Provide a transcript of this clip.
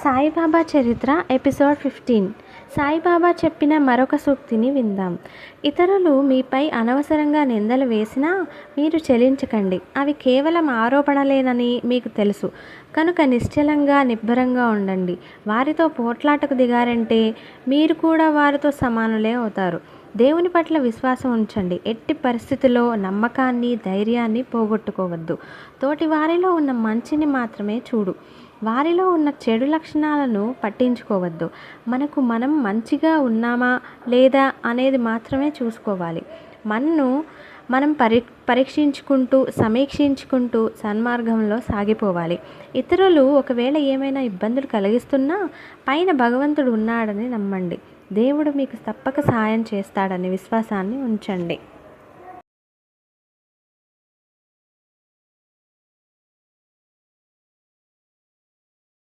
సాయిబాబా చరిత్ర ఎపిసోడ్ 15. సాయిబాబా చెప్పిన మరొక సూక్తిని విందాం. ఇతరులు మీపై అనవసరంగా నిందలు వేసినా మీరు చెలించకండి. అవి కేవలం ఆరోపణలేనని మీకు తెలుసు కనుక నిశ్చలంగా నిబ్బరంగా ఉండండి. వారితో పోట్లాటకు దిగారంటే మీరు కూడా వారితో సమానులే అవుతారు. దేవుని పట్ల విశ్వాసం ఉంచండి. ఎట్టి పరిస్థితుల్లో నమ్మకాన్ని, ధైర్యాన్ని పోగొట్టుకోవద్దు. తోటి వారిలో ఉన్న మంచిని మాత్రమే చూడు. వారిలో ఉన్న చెడు లక్షణాలను పట్టించుకోవద్దు. మనం మంచిగా ఉన్నామా లేదా అనేది మాత్రమే చూసుకోవాలి. మనం పరీక్షించుకుంటూ సమీక్షించుకుంటూ సన్మార్గంలో సాగిపోవాలి. ఇతరులు ఒకవేళ ఏమైనా ఇబ్బందులు కలిగిస్తున్నా పైన భగవంతుడు ఉన్నాడని నమ్మండి. దేవుడు మీకు తప్పక సహాయం చేస్తాడనే విశ్వాసాన్ని ఉంచండి.